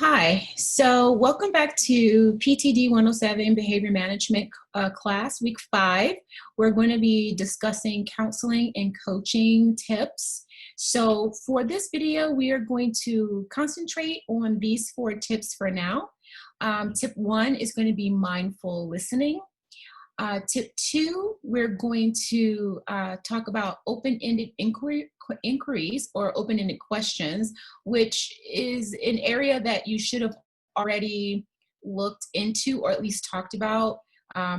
Hi, so welcome back to PTD 107 Behavior Management class, week 5. We're going to be discussing counseling and coaching tips. So for this video, we are going to concentrate on these 4 tips for now. Tip 1 is going to be mindful listening. Tip 2, we're going to talk about open-ended inquiries or open-ended questions, which is an area that you should have already looked into or at least talked about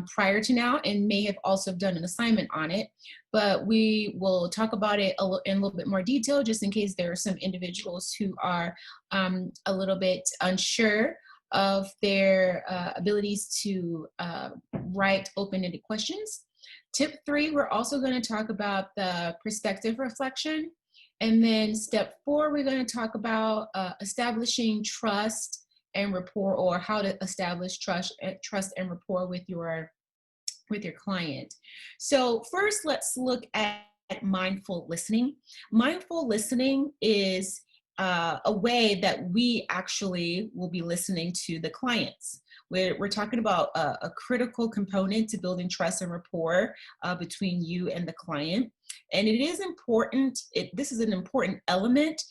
prior to now, and may have also done an assignment on it. But we will talk about it in a little bit more detail, just in case there are some individuals who are a little bit unsure of their abilities to write open-ended questions. Tip 3, we're also going to talk about the perspective reflection. And then step 4, we're going to talk about establishing trust and rapport, or how to establish trust and rapport with your client. So first, let's look at mindful listening. Mindful listening is a way that we actually will be listening to the clients. We're talking about a critical component to building trust and rapport between you and the client. And it is important, this is an important element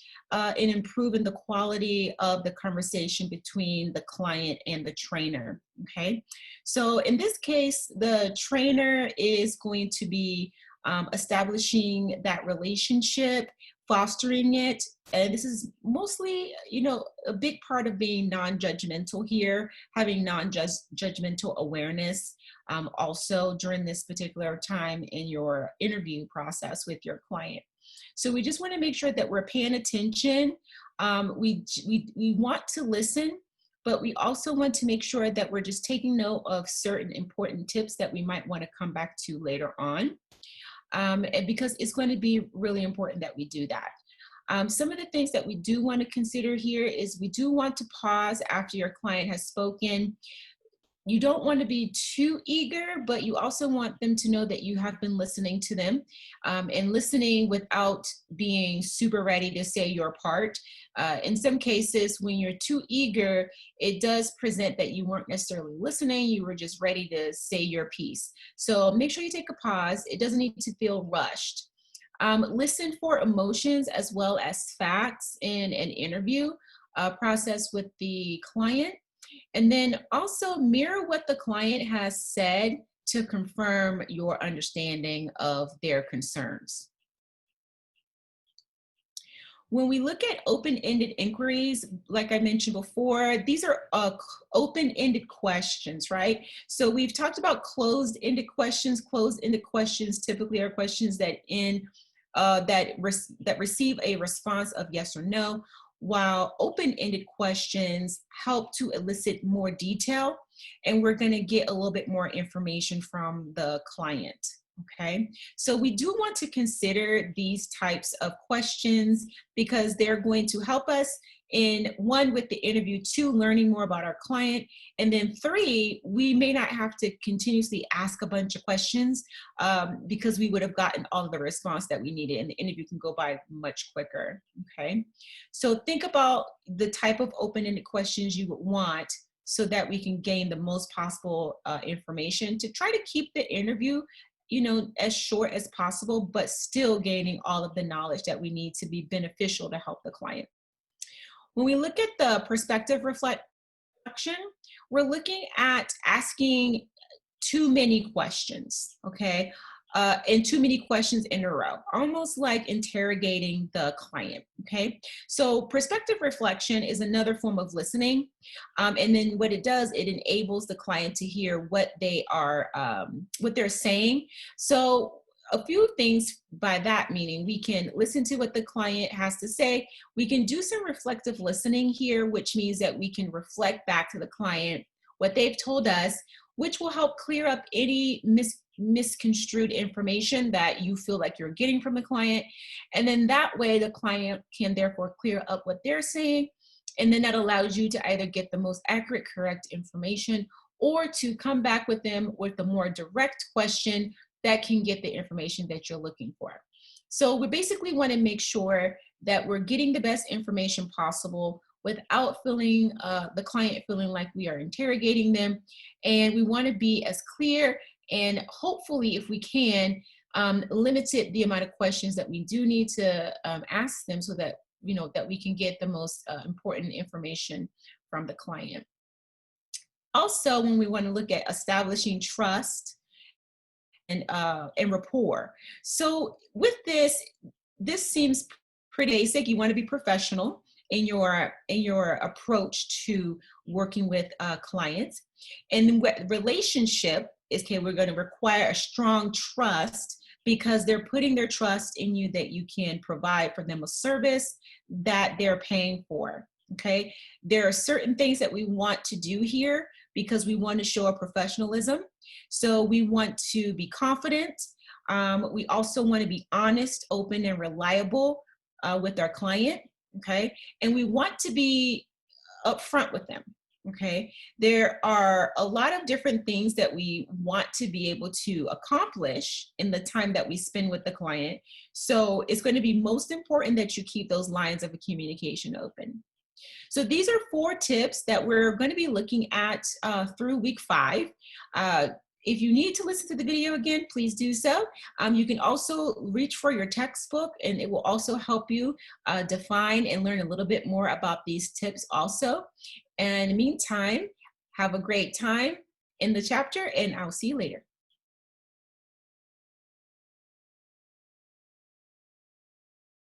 in improving the quality of the conversation between the client and the trainer, okay? So in this case, the trainer is going to be establishing that relationship, fostering it. And this is mostly, a big part of being non-judgmental here, having non-judgmental awareness also during this particular time in your interview process with your client. So we just want to make sure that we're paying attention. We want to listen, but we also want to make sure that we're just taking note of certain important tips that we might want to come back to later on. And because it's going to be really important that we do that. Some of the things that we do want to consider here is we do want to pause after your client has spoken. You don't want to be too eager, but you also want them to know that you have been listening to them, and listening without being super ready to say your part. In some cases, when you're too eager, it does present that you weren't necessarily listening, you were just ready to say your piece. So make sure you take a pause. It doesn't need to feel rushed. Listen for emotions as well as facts in an interview process with the client. And then also mirror what the client has said to confirm your understanding of their concerns. When we look at open-ended inquiries, like I mentioned before, these are open-ended questions, right? So we've talked about closed-ended questions. Closed-ended questions typically are questions that receive a response of yes or no, while open-ended questions help to elicit more detail, and we're going to get a little bit more information from the client. Okay, so we do want to consider these types of questions because they're going to help us in 1, with the interview, 2, learning more about our client, and then 3, we may not have to continuously ask a bunch of questions because we would have gotten all of the response that we needed, and the interview can go by much quicker. Okay, so think about the type of open-ended questions you would want so that we can gain the most possible information to try to keep the interview as short as possible, but still gaining all of the knowledge that we need to be beneficial to help the client. When we look at the perspective reflection, we're looking at asking too many questions, okay? And too many questions in a row, almost like interrogating the client, okay? So perspective reflection is another form of listening. And then what it does, it enables the client to hear what they are, what they're saying. So a few things by that, meaning we can listen to what the client has to say. We can do some reflective listening here, which means that we can reflect back to the client what they've told us, which will help clear up any misconstrued information that you feel like you're getting from the client. And then that way the client can therefore clear up what they're saying. And then that allows you to either get the most accurate, correct information, or to come back with them with a more direct question that can get the information that you're looking for. So we basically want to make sure that we're getting the best information possible without feeling the client feeling like we are interrogating them. And we want to be as clear and hopefully, if we can, limited the amount of questions that we do need to ask them so that that we can get the most important information from the client. Also, when we want to look at establishing trust and rapport. So with this seems pretty basic. You want to be professional in your approach to working with clients, and relationship is okay. We're going to require a strong trust because they're putting their trust in you that you can provide for them a service that they're paying for. Okay, there are certain things that we want to do here because we want to show a professionalism. So we want to be confident. We also want to be honest, open, and reliable with our client. Okay, and we want to be upfront with them. Okay, there are a lot of different things that we want to be able to accomplish in the time that we spend with the client. So it's going to be most important that you keep those lines of communication open. So these are 4 tips that we're going to be looking at through week 5. If you need to listen to the video again, please do so. You can also reach for your textbook, and it will also help you define and learn a little bit more about these tips also. And in the meantime, have a great time in the chapter, and I'll see you later.